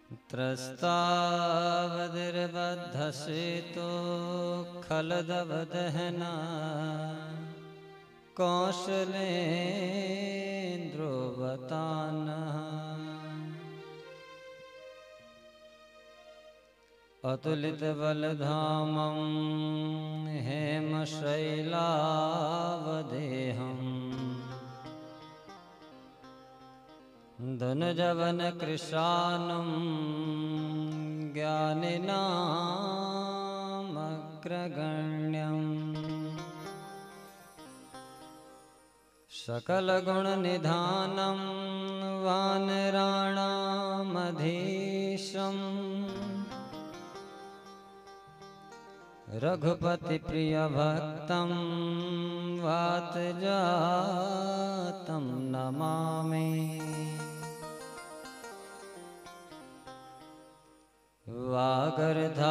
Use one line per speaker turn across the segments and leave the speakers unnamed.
त्रस्तावदिर्बद्धसेतो खलदवदहना कौशलेन्द्रोवतानः अतुलितबलधामं हेमशैलावदेहम् धनुजवनकृशानं ज्ञानिनामग्रगण्यम् सकलगुणनिधानं वानराणामधीशम् रघुपतिप्रियभक्तं वातजातं नमामि। वागर्धाविव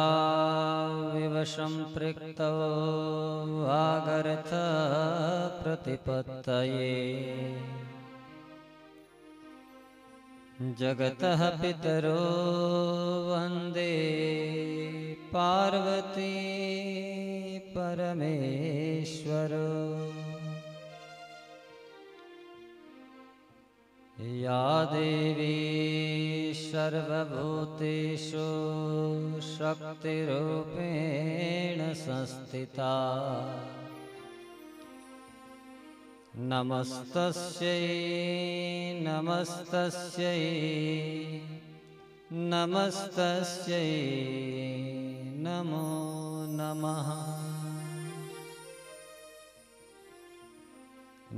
सम्पृक्तो वागर्थप्रतिपत्तये जगतः पितरो वन्दे पार्वती परमेश्वरो। या देवी सर्वभूतेषु शक्तिरूपेण संस्थिता नमस्तस्यै नमस्तस्यै नमस्तस्यै नमो नमः।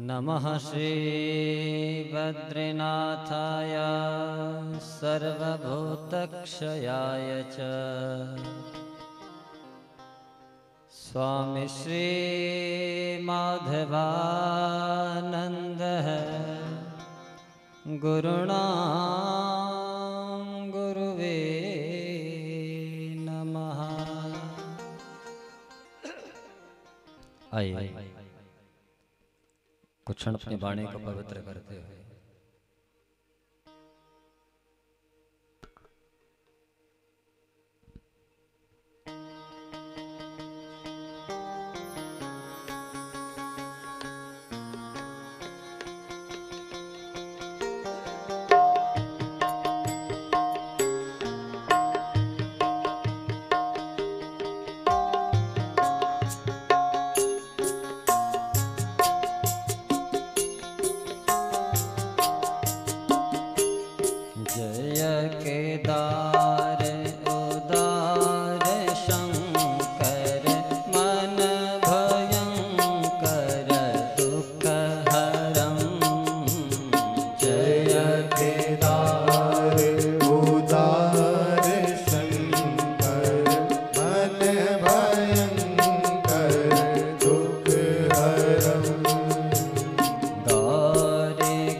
नमः श्रीबद्रीनाथाय सर्वभूतक्षयाय च स्वामी श्रीमाधवानन्दः गुरुणां गुरुवे नमः। आइए कुछ क्षण अपनी वाणी को पवित्र करते हुए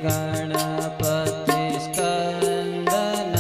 गणपति स्कंदन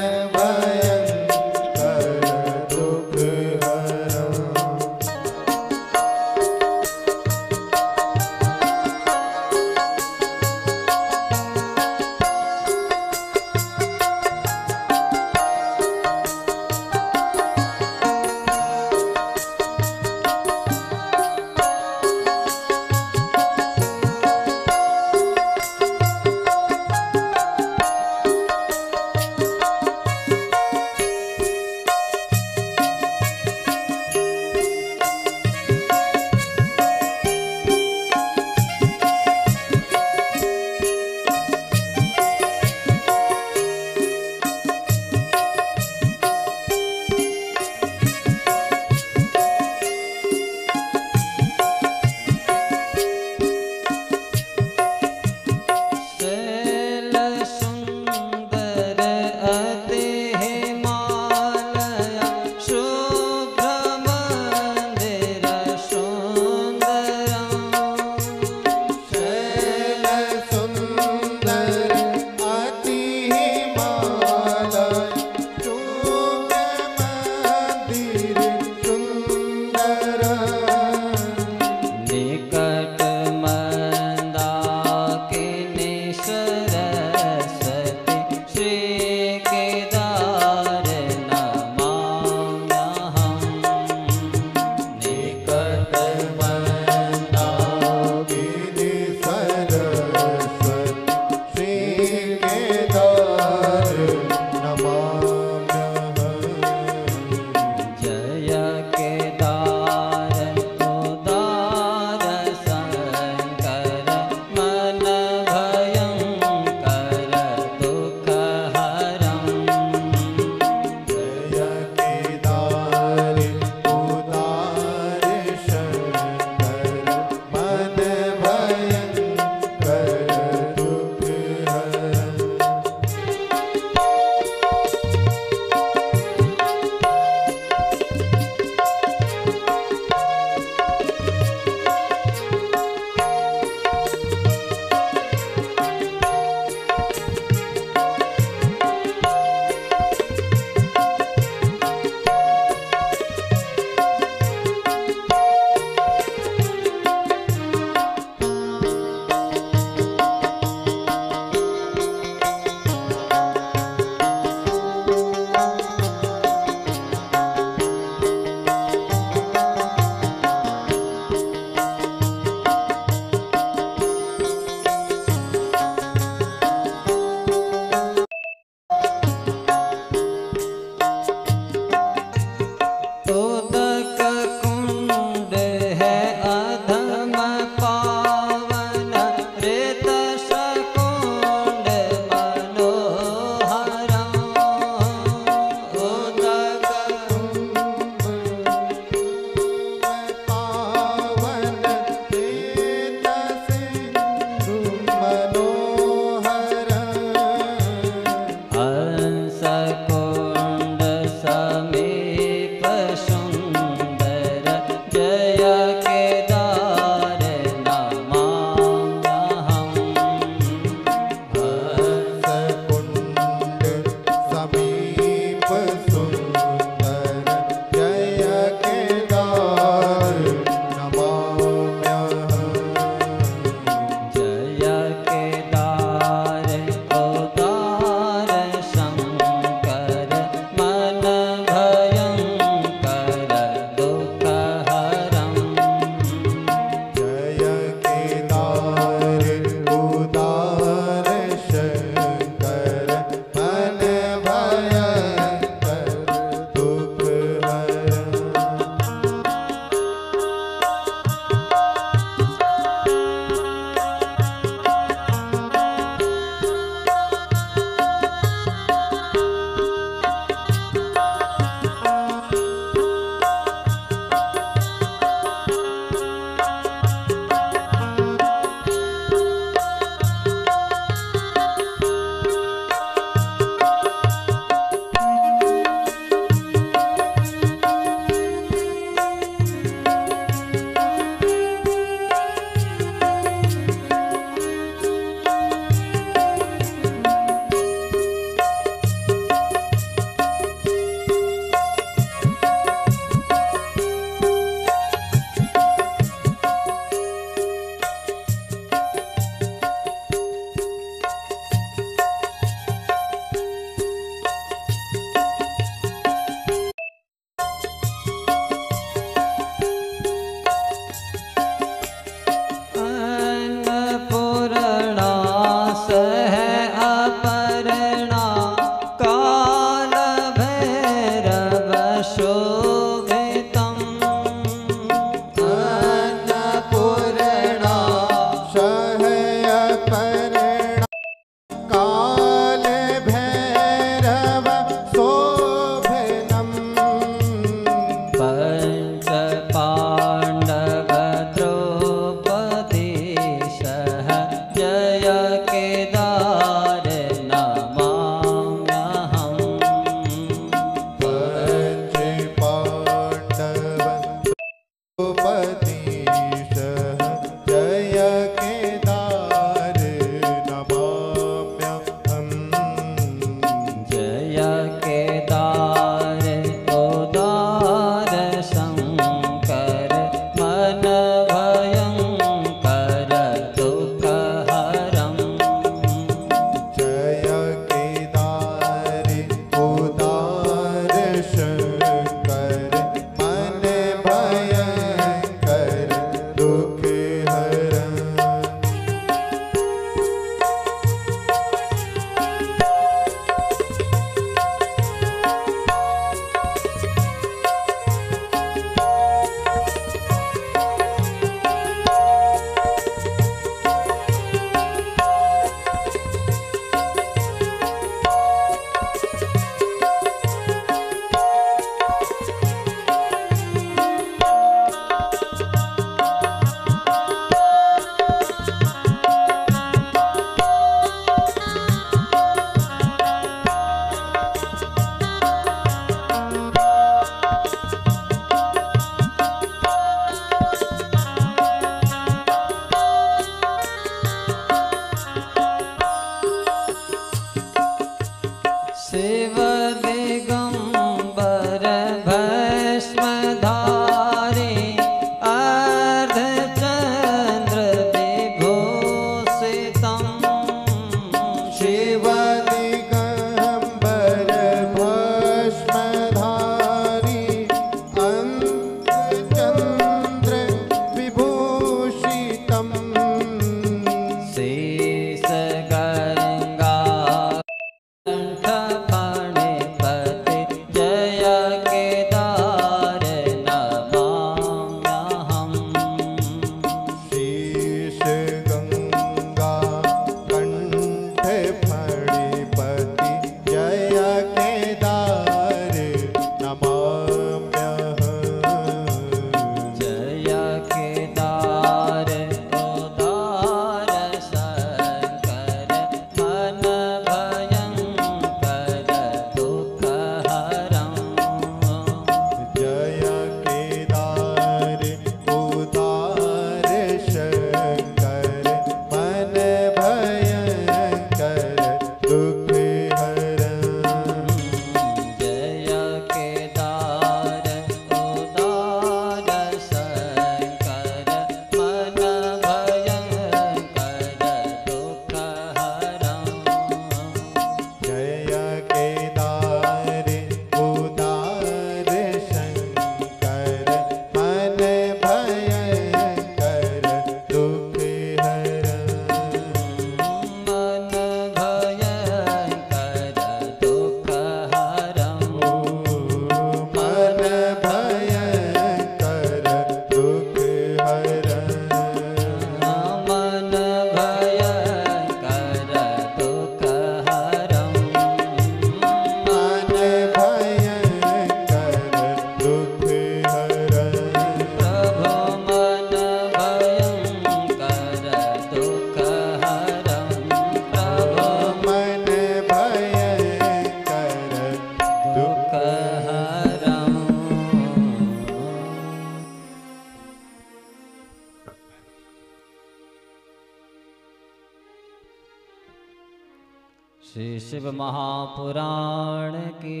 श्री शिव महापुराण की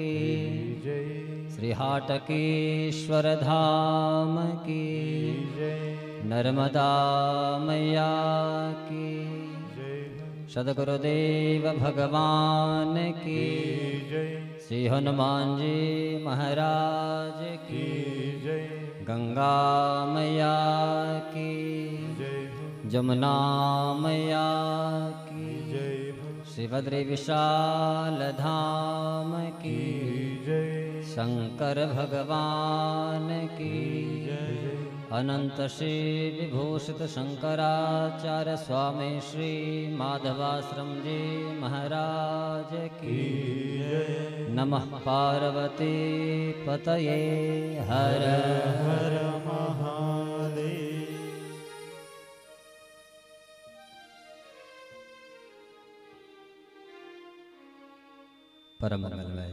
श्री हाटकेश्वर धाम की नर्मदा मैया की सद्गुरुदेव भगवान की श्री हनुमान जी महाराज की गंगा मैया की जमुना मैया की श्री बद्री विशाल धाम की शंकर भगवान की अनंत श्री विभूषित शंकराचार्य स्वामी श्री माधवाश्रम जी महाराज की नमः पार्वती पतये हर हर महादेव। परम मंगलमय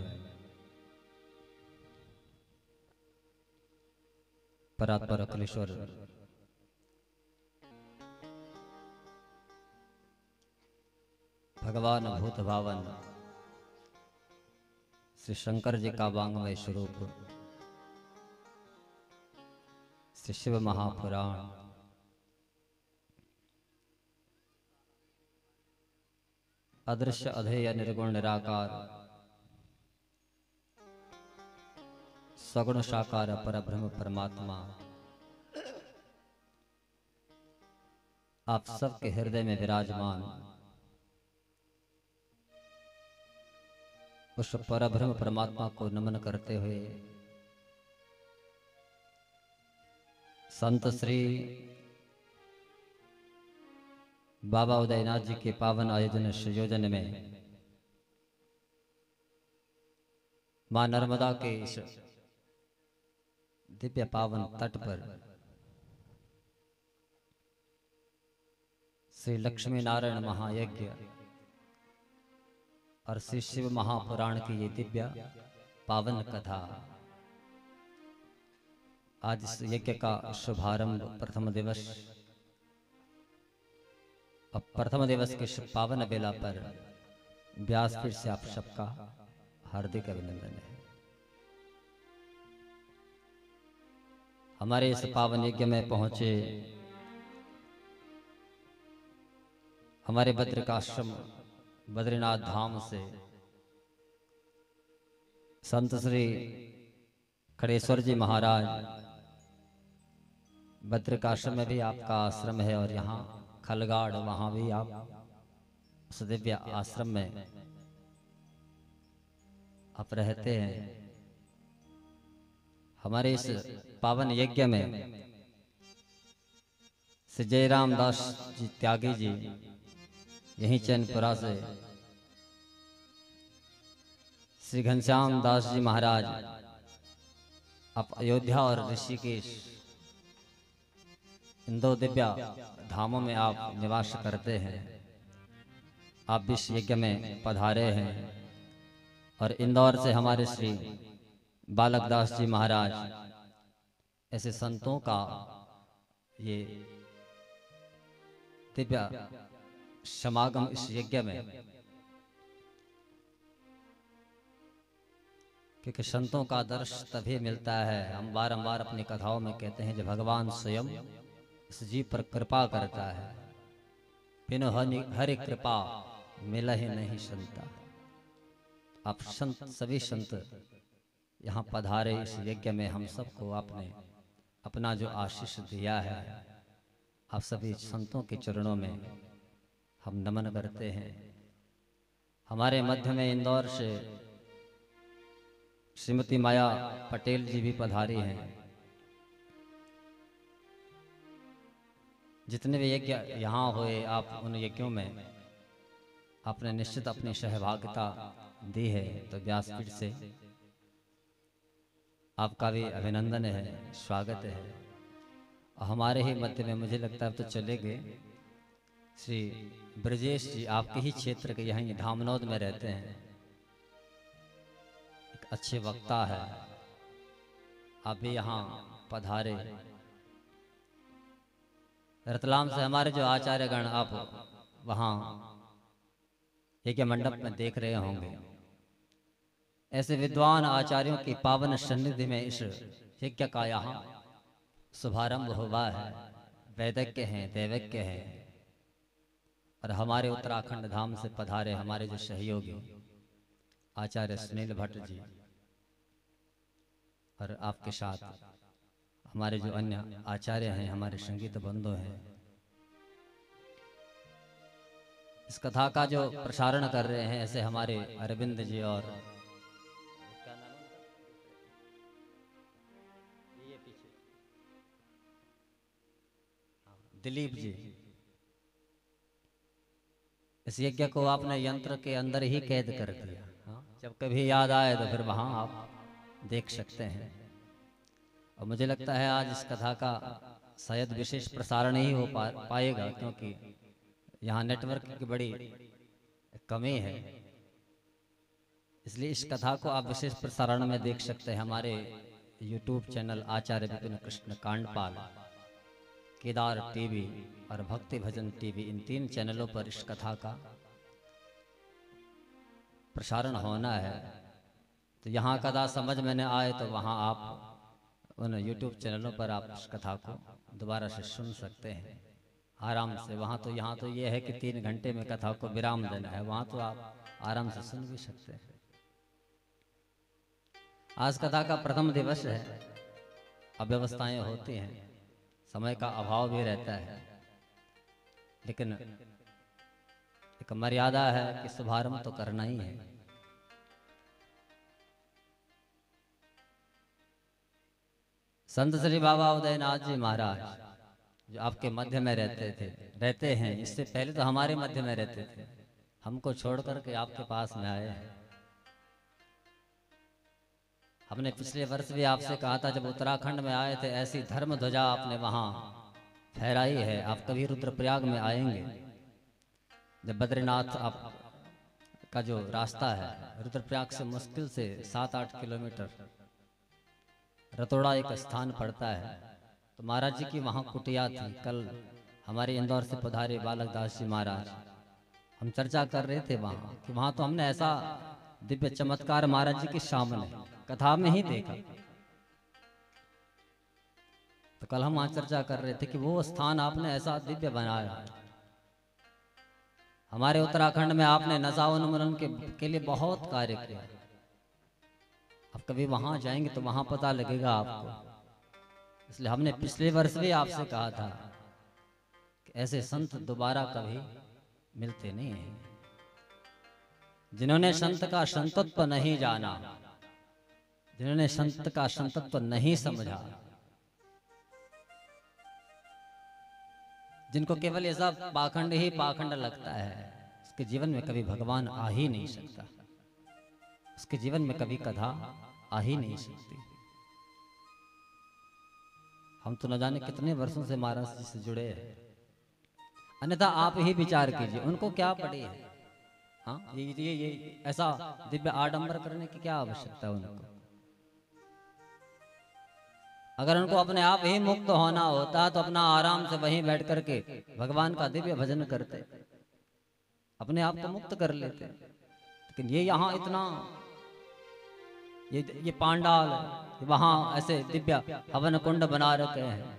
परात्पर अखिलेश्वर भगवान भूत भावन श्री शंकर जी का वांग्मय स्वरूप श्री शिव महापुराण अदृश्य अधेय निर्गुण निराकार सगुण साकार परब्रह्म परमात्मा आप सबके हृदय में विराजमान उस परब्रह्म परमात्मा को नमन करते हुए संत श्री बाबा उदयनाथ जी के पावन आयोजन संयोजन में मां नर्मदा के इस दिव्य पावन तट पर श्री लक्ष्मी नारायण महायज्ञ और श्री शिव महापुराण की ये दिव्य पावन कथा आज इस यज्ञ का शुभारंभ प्रथम दिवस और प्रथम दिवस के शुभ पावन बेला पर व्यासपीठ से आप सबका हार्दिक अभिनंदन है। हमारे इस पावन यज्ञ में पहुंचे हमारे बद्रिकाश्रम बद्रीनाथ धाम से संत श्री खड़ेश्वर जी महाराज। बद्रिकाश्रम में भी आपका आश्रम है और यहाँ खलगाड़ वहाँ भी आप उस दिव्य आश्रम में आप रहते हैं। हमारे इस पावन यज्ञ में श्री जयराम दास जी त्यागी जी यहीं चैनपुरा से, श्री घनश्याम दास जी महाराज आप अयोध्या और ऋषिकेश इन दो दिव्य धामों में आप निवास करते हैं। आप भी इस यज्ञ में पधारे हैं और इंदौर से हमारे श्री बालक दास जी महाराज ऐसे संतों का ये दिव्य समागम इस यज्ञ में, क्योंकि संतों का दर्श तभी मिलता है, हम बारंबार अपनी कथाओं में कहते हैं, जब भगवान स्वयं इस जीव पर कृपा करता है। बिनु हरि कृपा मिला ही नहीं संता। आप संत सभी संत यहाँ पधारे इस यज्ञ में हम सबको आपने अपना जो आशीष दिया है, आप सभी संतों के चरणों में हम नमन करते हैं। हमारे मध्य में इंदौर से श्रीमती माया पटेल जी भी पधारी हैं। जितने भी यज्ञ यहाँ हुए, आप उन यज्ञों में आपने निश्चित अपनी सहभागिता दी है, तो व्यासपीठ से आपका भी अभिनंदन है, स्वागत है। और हमारे ही मध्य में मुझे लगता है तो चले गए श्री ब्रजेश जी, आपके ही क्षेत्र के यहीं धामनौद में रहते हैं, एक अच्छे वक्ता है, आप भी यहाँ पधारे। रतलाम से हमारे जो आचार्यगण आप वहाँ यज्ञ मंडप में देख रहे होंगे। ऐसे विद्वान आचार्यों की पावन सन्निधि में इस यज्ञ का यहाँ शुभारंभ हुआ है। वैदज्ञ हैं, दैवज्ञ हैं, और हमारे उत्तराखंड धाम से पधारे हमारे जो सहयोगी आचार्य सुनील भट्ट जी, और आपके साथ हमारे जो अन्य आचार्य हैं, हमारे संगीत बंधु हैं, इस कथा का जो प्रसारण कर रहे हैं ऐसे हमारे अरविंद जी और दिलीप जी। इस यज्ञ को आपने यंत्र के अंदर ही कैद कर दिया। जब कभी याद आए तो फिर वहां आप देख सकते हैं। और मुझे लगता है आज इस कथा का शायद विशेष प्रसारण ही हो पाएगा, क्योंकि यहाँ नेटवर्क की बड़ी कमी है। इसलिए इस कथा को आप विशेष प्रसारण में देख सकते हैं। हमारे YouTube चैनल आचार्य विपिन कृष्ण कांडपाल, केदार टीवी और भक्ति भजन टीवी, इन 3 चैनलों पर इस कथा का प्रसारण होना है। तो यहाँ कथा समझ में न आए तो वहाँ आप उन YouTube चैनलों पर आप इस कथा को दोबारा से सुन सकते हैं आराम से। वहाँ तो यहाँ तो ये है कि 3 घंटे में कथा को विराम देना है, वहाँ तो आप आराम से सुन भी सकते हैं। आज कथा का प्रथम दिवस है। अव्यवस्थाएं होती हैं, समय का अभाव भी रहता है, लेकिन एक मर्यादा है कि शुभारंभ तो करना ही है। संत श्री बाबा उदयनाथ जी महाराज जो आपके मध्य में रहते हैं, इससे पहले तो हमारे मध्य में रहते थे, हमको छोड़ करके आपके पास में आए हैं। हमने पिछले वर्ष भी आपसे कहा था, जब उत्तराखंड में आए थे, ऐसी धर्म ध्वजा आपने वहां फहराई है। आप कभी रुद्रप्रयाग में आएंगे, जब बद्रीनाथ आप का जो रास्ता है रुद्रप्रयाग से मुश्किल से 7-8 किलोमीटर रतोड़ा एक स्थान पड़ता है, तो महाराज जी की वहां कुटिया थी। कल हमारे इंदौर से पधारे बालक दास जी महाराज, हम चर्चा कर रहे थे वहां कि वहां तो हमने ऐसा दिव्य चमत्कार महाराज जी के सामने कथा में ही देखा। तो कल हम वहां चर्चा कर रहे थे कि वो स्थान आपने ऐसा दिव्य बनाया। हमारे उत्तराखंड में आपने नशा उन्मूलन के लिए बहुत कार्य किया। आप कभी वहां जाएंगे तो वहां पता लगेगा आपको। इसलिए हमने पिछले वर्ष भी आपसे कहा था कि ऐसे संत दोबारा कभी मिलते नहीं हैं। जिन्होंने संत का संतत्व नहीं जाना, जिन्होंने संत का संतत्व नहीं समझा, जिनको केवल ये सब पाखंड ही पाखंड लगता है, उसके जीवन में कभी भगवान आ ही नहीं सकता, उसके जीवन में कभी कथा आ ही नहीं सकती। हम तो न जाने कितने वर्षों से महाराज जी से जुड़े हैं। अन्यथा आप ही विचार कीजिए, उनको क्या पड़ी है? हाँ, ये ऐसा दिव्य आडंबर करने की क्या आवश्यकता है उनको? अगर उनको अपने आप ही मुक्त होना होता तो अपना आराम से वहीं बैठ करके भगवान का दिव्य भजन करते, अपने आप को मुक्त कर लेते। लेकिन ये यहाँ इतना ये पांडाल, वहां ऐसे दिव्य हवन कुंड बना रखे हैं,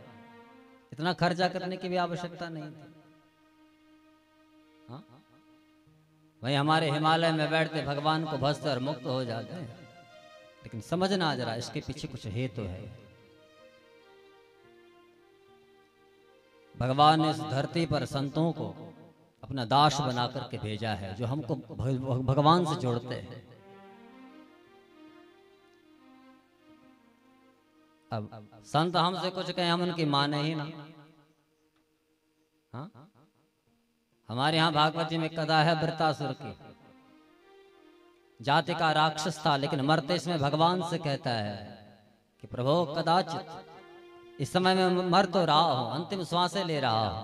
इतना खर्चा करने की भी आवश्यकता नहीं थी। हाँ? वहीं हमारे हिमालय में बैठते भगवान को भजते और मुक्त हो जाते हैं। लेकिन समझना जरा, इसके पीछे कुछ हेतु है। भगवान ने इस धरती पर संतों को अपना दास बना करके भेजा है, जो हमको भगवान से जोड़ते हैं। अब संत हमसे कुछ कहें, हम उनकी माने ही ना। हाँ? हमारे यहाँ भागवत जी में कथा है वृत्तासुर की। जाति का राक्षस था, लेकिन मरते इसमें भगवान से कहता है कि प्रभु कदाचित इस समय में मर तो रहा हूं, अंतिम श्वासें ले रहा हूं,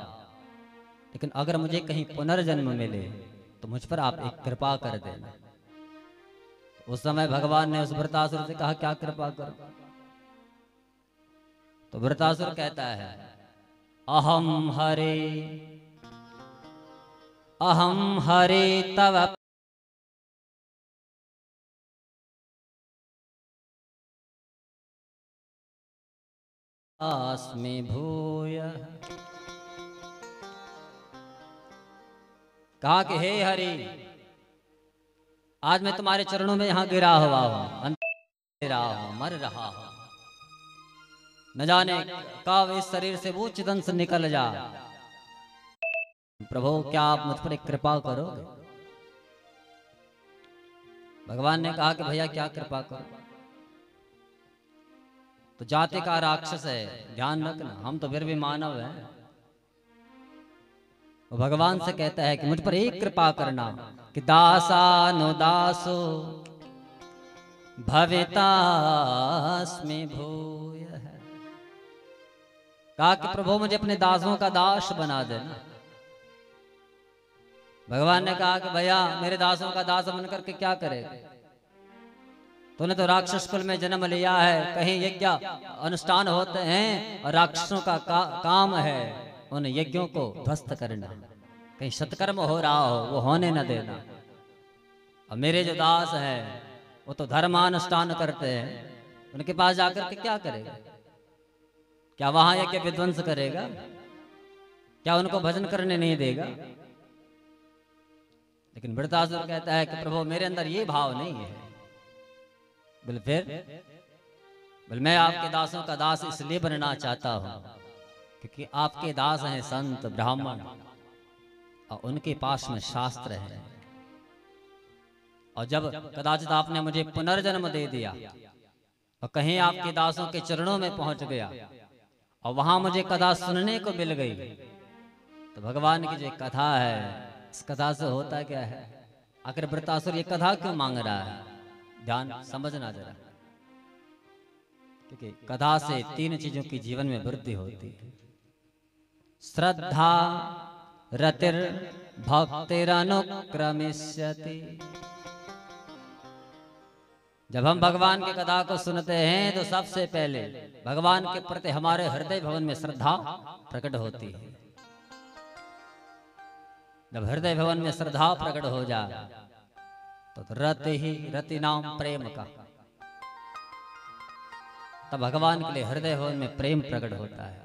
लेकिन अगर मुझे कहीं पुनर्जन्म मिले तो मुझ पर आप एक कृपा कर देना। उस समय भगवान ने उस वृत्तासुर से कहा, क्या कृपा करो? तो वृत्तासुर कहता है, अहम हरे तव अस्मि भूय। कहा कि हे हरि, आज मैं तुम्हारे चरणों में यहां गिरा हुआ हूं, मर रहा हूं। न जाने कब इस शरीर से वो चिदंश निकल जा। प्रभु क्या आप मुझ पर एक कृपा करोगे? भगवान ने कहा कि भैया क्या कृपा करो? तो जाति का राक्षस है, ध्यान रखना, हम तो फिर भी मानव हैं। वो भगवान से कहता है कि मुझ पर एक कृपा करना कि दासानुदासो भवितास्मि भूय। कहा कि प्रभु मुझे अपने दासों का दास बना देना। भगवान ने कहा कि भैया मेरे दासों का दास बन करके क्या करेगा? तूने तो राक्षस कुल में जन्म लिया है, कहीं यज्ञ अनुष्ठान होते हैं और राक्षसों का काम है उन यज्ञों को ध्वस्त करना। कहीं सत्कर्म हो रहा हो वो होने न देना। और मेरे जो दास हैं वो तो धर्मानुष्ठान करते हैं, उनके पास जाकर के क्या करेगा? क्या वहां यज्ञ विध्वंस करेगा? क्या उनको भजन करने नहीं देगा? लेकिन वृत्रासुर कहता है कि प्रभु मेरे अंदर ये भाव नहीं है। बोले फिर? मैं आपके दासों का दास इसलिए बनना चाहता हूं क्योंकि आपके दास हैं संत ब्राह्मण और उनके पास में शास्त्र है। और जब कदाचित आपने मुझे पुनर्जन्म दे दिया और कहीं आपके दासों के चरणों में पहुंच गया और वहां मुझे कथा सुनने को मिल गई, तो भगवान की जो कथा है इस कथा से होता क्या है? आखिर वृत्रासुर ये कथा क्यों मांग रहा है? ध्यान समझना जरा, क्योंकि कथा से 3 चीजों की जीवन में वृद्धि होती है। श्रद्धा, रतिर, भक्तिरनुक्रमिष्यति। जब हम भगवान की कथा को सुनते हैं तो सबसे पहले भगवान के प्रति हमारे हृदय भवन में श्रद्धा प्रकट होती है। जब हृदय भवन में श्रद्धा प्रकट हो जाए तो रति नाम प्रेम का, तब भगवान के लिए हृदय भवन में प्रेम प्रकट होता है।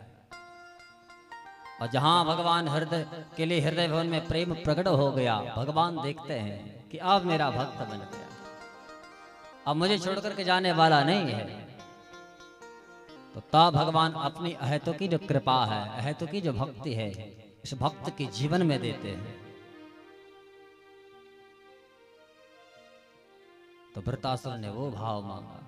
और जहां भगवान हृदय के लिए हृदय भवन में प्रेम प्रकट हो गया, भगवान देखते हैं कि अब मेरा भक्त बन गया, अब मुझे छोड़कर के जाने वाला नहीं है। तो तब भगवान अपनी अहेतु की जो कृपा है, अहेतु की जो भक्ति है, इस भक्त के जीवन में देते हैं। तो वृत्रासुर ने वो भाव मांगा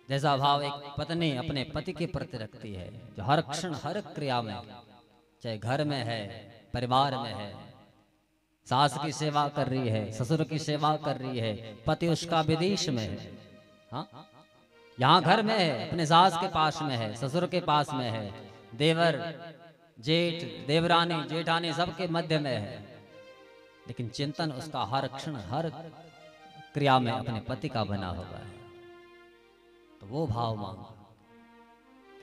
जैसा भाव एक पत्नी अपने पति के प्रति रखती है, जो हर क्षण हर क्रिया में, चाहे घर में है, परिवार में है, सास की सेवा कर रही है, ससुर की सेवा कर रही है, पति उसका विदेश में है, हाँ यहाँ घर में है, अपने सास के पास में है, ससुर के पास में है, देवर जेठ देवरानी जेठानी सबके मध्य में है, लेकिन चिंतन उसका हर क्षण हर क्रिया में अपने पति का बना हुआ है। तो वो भाव मांगा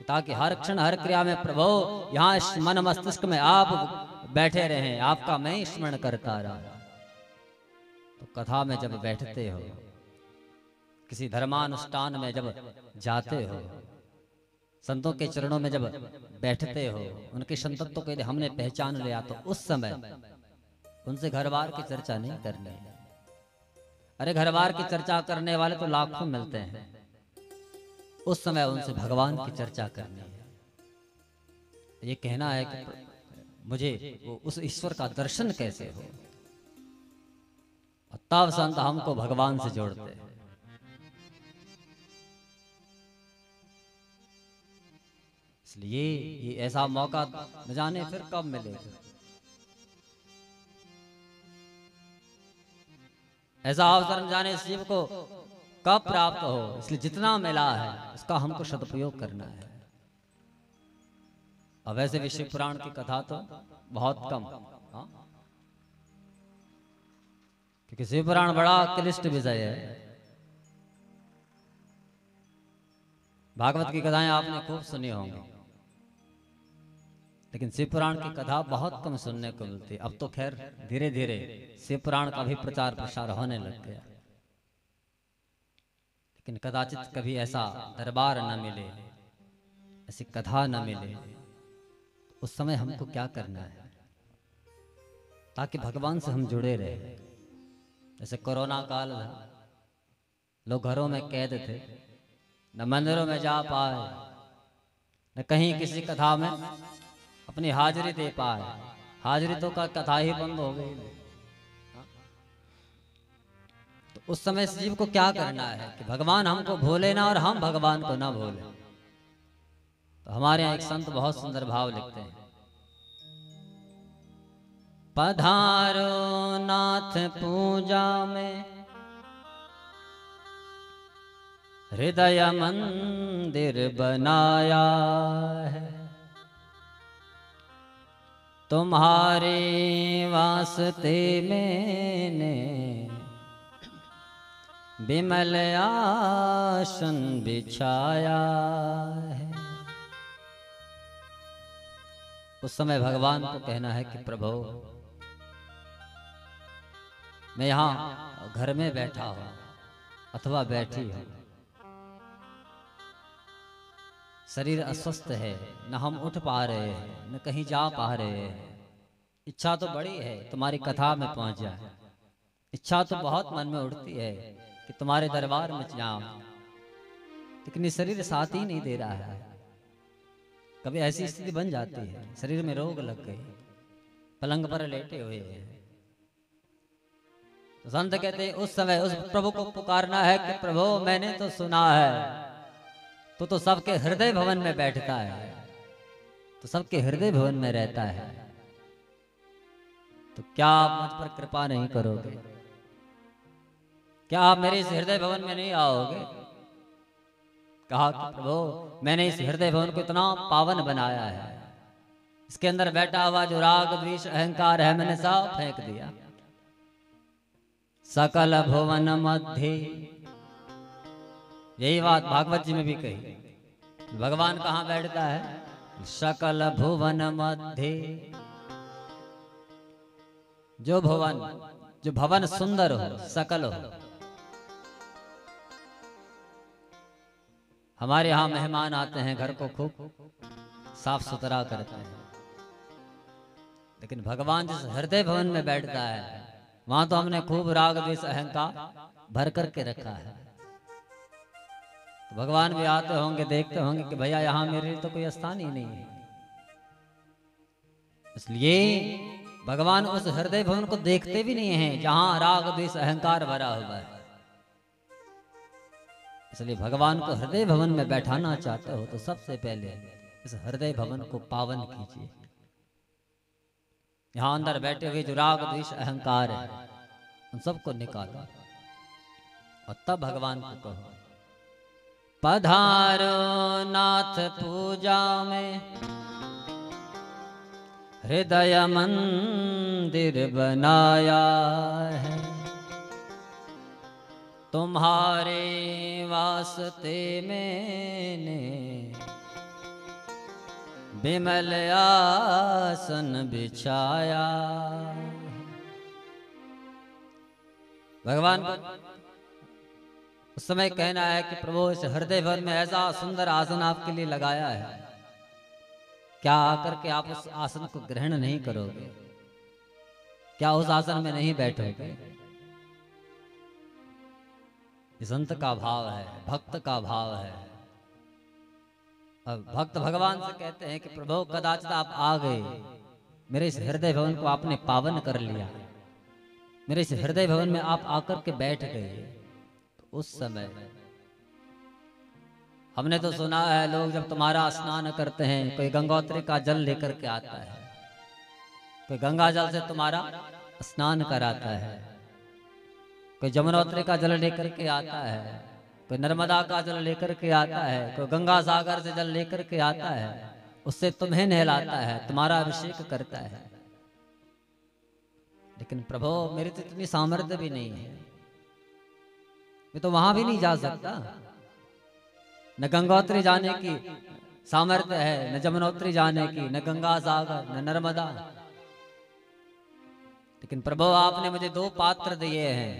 ताकि हर क्षण हर क्रिया में प्रभु यहाँ मन मस्तिष्क में आप बैठे रहें, आपका मैं स्मरण करता रहा। तो कथा में जब बैठते हो, किसी धर्मानुष्ठान में जब जाते हो, संतों के चरणों में जब बैठते हो, उनके संतत्व को यदि हमने पहचान लिया तो उस समय उनसे घरवार की चर्चा नहीं करनी है। अरे घरवार की चर्चा करने वाले तो लाखों मिलते हैं, उस समय उनसे भगवान की चर्चा करनी है। ये कहना है कि मुझे वो उस ईश्वर का दर्शन कैसे हो, और तब संत हमको भगवान से जोड़ते हैं। इसलिए ये ऐसा मौका न जाने फिर कब मिलेगा, ऐसा अवसर न जाने शिव को कब प्राप्त हो। इसलिए जितना मिला है उसका हमको सदुपयोग करना है। अब वैसे भी शिव पुराण की कथा तो बहुत कम, हाँ? क्योंकि शिव पुराण बड़ा क्लिष्ट विषय है। भागवत की कथाएं आपने खूब सुनी होंगी, लेकिन शिव पुराण की कथा बहुत कम सुनने को मिलती। अब तो खैर धीरे धीरे शिव पुराण का भी प्रचार प्रसार होने लग गया, लेकिन कदाचित कभी ऐसा दरबार न मिले, ऐसी कथा न मिले, उस समय हमको क्या करना है ताकि भगवान से हम जुड़े रहे। जैसे कोरोना काल था, लोग घरों में कैद थे, न मंदिरों में जा पाए, न कहीं किसी कथा में अपनी हाजिरी दे पाए। हाजिरी तो का कथा ही बंद हो गई। तो उस समय जीव को क्या करना है कि भगवान हमको भूले ना और हम भगवान को ना भूले। तो हमारे यहाँ एक संत बहुत सुंदर भाव लिखते हैं, पधारो नाथ पूजा में हृदय मंदिर बनाया है, तुम्हारे वास्ते मैंने विमल आसन बिछाया है। उस समय भगवान को कहना है कि प्रभु मैं यहाँ घर में बैठा हूँ अथवा बैठी हूँ, शरीर अस्वस्थ है, न हम उठ पा रहे हैं, न कहीं जा पा रहे हैं। इच्छा तो बड़ी है तुम्हारी कथा में पहुंच जाए, इच्छा तो बहुत मन में उठती है कि तुम्हारे दरबार में जाऊं, लेकिन शरीर साथ ही नहीं दे रहा है। कभी ऐसी स्थिति बन जाती है, शरीर में रोग लग गए, पलंग पर लेटे हुए हैं। तो संत कहते हैं उस समय उस प्रभु को पुकारना है कि प्रभु मैंने तो सुना है तो सबके हृदय भवन में बैठता है, तो सबके हृदय भवन में रहता है, तो क्या आप मुझ पर कृपा नहीं करोगे? क्या आप मेरे इस हृदय भवन में नहीं आओगे? कहा कि प्रभु मैंने इस हृदय भवन को इतना पावन बनाया है, इसके अंदर बैठा हुआ जो राग द्वेष अहंकार है मैंने सब फेंक दिया। सकल भुवन मध्य, यही बात भागवत जी में भी कही, भगवान कहाँ बैठता है? सकल भुवन मध्य, जो भवन सुंदर हो, सकल हो। हमारे यहाँ मेहमान आते हैं, घर को खूब साफ सुथरा करते हैं, लेकिन भगवान जिस हृदय भवन में बैठता है वहां तो हमने खूब राग द्वेष अहंकार भर करके रखा है। तो भगवान भी आते होंगे, देखते होंगे कि भैया यहाँ मेरे लिए तो कोई स्थान ही नहीं है। इसलिए भगवान उस हृदय भवन को देखते भी नहीं है जहां राग द्वेष अहंकार भरा हुआ है। इसलिए भगवान को हृदय भवन में बैठाना चाहते हो तो सबसे पहले इस हृदय भवन को पावन कीजिए। यहाँ अंदर बैठे हुए जो राग द्वेष अहंकार है उन सबको निकालो और तब भगवान को कहो पधारो नाथ पूजा में हृदय मंदिर बनाया है, तुम्हारे वास्ते मैंने विमल आसन बिछाया। भगवान को उस समय कहना है कि प्रभु इस हृदय भर में ऐसा सुंदर आसन आपके लिए लगाया है, क्या आकर के आप उस आसन को ग्रहण नहीं करोगे? क्या उस आसन में नहीं बैठोगे? संत का भाव है, भक्त का भाव है। अब भक्त भगवान से कहते हैं कि प्रभु कदाचित आप आ गए, मेरे इस हृदय भवन को आपने पावन कर लिया, मेरे इस हृदय भवन में आप आकर के बैठ गए। तो उस समय हमने तो सुना है लोग जब तुम्हारा स्नान करते हैं, कोई गंगोत्री का जल लेकर के आता है, कोई गंगा जल से तुम्हारा स्नान कराता है, कोई जमुनोत्री का जल लेकर के आता है, कोई नर्मदा का जल लेकर के आता है, कोई गंगा सागर से जल लेकर के आता है, उससे तुम्हें नहलाता है, तुम्हारा अभिषेक करता है। लेकिन प्रभु मेरी तो इतनी सामर्थ्य भी नहीं है, मैं तो वहां भी नहीं जा सकता, न गंगोत्री जाने की सामर्थ्य है, न जमुनोत्री जाने की, न गंगा सागर, न नर्मदा। लेकिन प्रभु आपने मुझे 2 पात्र दिए हैं,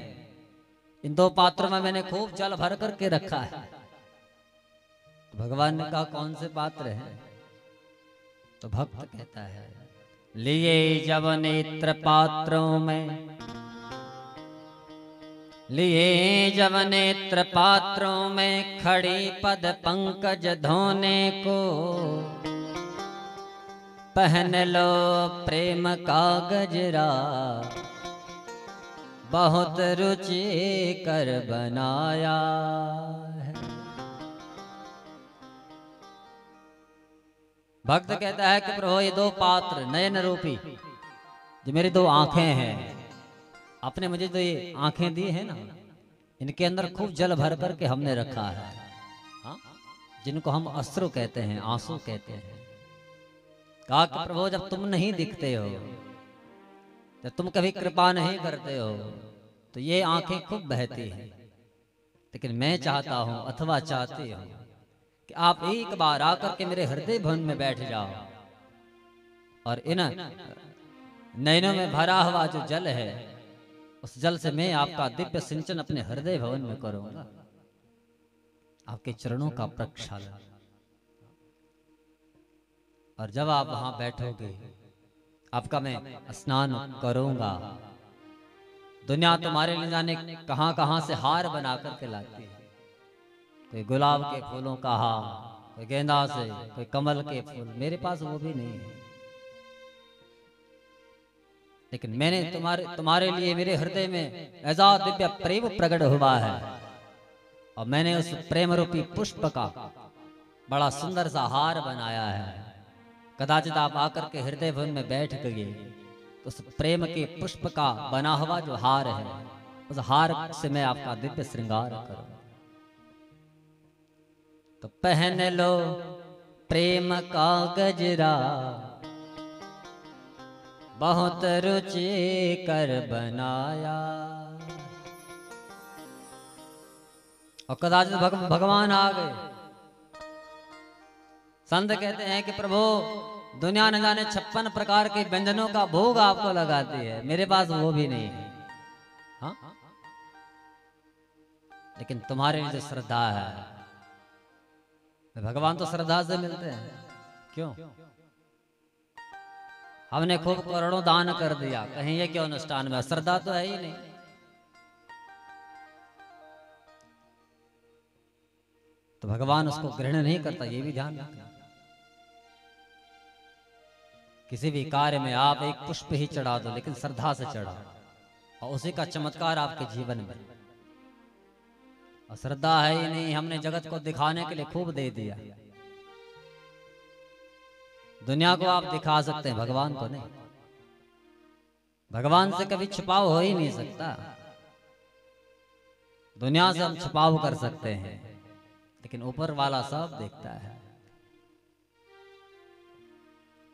इन दो पात्रों में मैंने खूब जल भर करके रखा है। भगवान ने कहा कौन से पात्र हैं? तो भक्त कहता है, लिए जब नेत्र पात्रों में, लिए जब नेत्र पात्रों में, खड़ी पद पंकज धोने को, पहन लो प्रेम का गजरा, बहुत रुचि कर बनाया है। भक्त कहता है कि प्रभु ये दो पात्र नयन रूपी जो मेरी दो आंखें हैं, आपने मुझे तो ये आंखें दी है ना, इनके अंदर खूब जल भर कर के हमने रखा है। हाँ? जिनको हम अश्रु कहते हैं, आंसू कहते हैं। कहा कि प्रभु जब तुम नहीं दिखते हो, जब तुम कभी कृपा नहीं करते हो, तो ये आंखें खूब बहती हैं। लेकिन मैं चाहता हूं अथवा चाहती हूं कि आप एक बार आकर के मेरे हृदय भवन में बैठ जाओ और इन नयनों में भरा हुआ जो जल है, उस जल से मैं आपका दिव्य सिंचन अपने हृदय भवन में करूंगा, आपके चरणों का प्रक्षालन। और जब आप वहां बैठोगे, आपका मैं स्नान करूंगा। दुनिया तुम्हारे ले जाने कहां कहां से हार बना करके लाती है। कोई गुलाब के फूलों का हार, कोई गेंदा से, कोई कमल के फूल। मेरे पास वो भी नहीं है, लेकिन मैंने तुम्हारे लिए मेरे हृदय में ऐसा दिव्य प्रेम प्रकट हुआ है, और मैंने उस प्रेम रूपी पुष्प का बड़ा सुंदर सा हार बनाया है। कदाचित आप आकर के हृदय भवन में बैठ गए, तो उस प्रेम के पुष्प का बना हुआ जो हार है, उस हार से मैं आपका दिव्य श्रृंगार करूं। तो पहन लो प्रेम का गजरा, बहुत रुचि कर बनाया। और कदाचित भगवान आ गए। संत कहते हैं कि प्रभु दुनिया न जाने 56 प्रकार के व्यंजनों का भोग आपको लगाती है, मेरे पास वो भी नहीं है। हाँ? लेकिन तुम्हारे लिए जो श्रद्धा है, भगवान तो श्रद्धा से मिलते हैं। क्यों? हमने खूब करोड़ों दान कर दिया, कहीं ये क्यों अनुष्ठान में श्रद्धा तो है ही नहीं। तो भगवान उसको ग्रहण नहीं करता, ये भी ध्यान रखना। किसी भी कार्य में आप एक पुष्प ही चढ़ा दो, लेकिन श्रद्धा से चढ़ाओ, और उसी का चमत्कार आपके जीवन में। और श्रद्धा है ही नहीं, हमने जगत को दिखाने के लिए खूब दे दिया। दुनिया को आप दिखा सकते हैं, भगवान को नहीं। भगवान से कभी छुपाव हो ही नहीं सकता। दुनिया से हम छुपाव कर सकते हैं, लेकिन ऊपर वाला सब देखता है।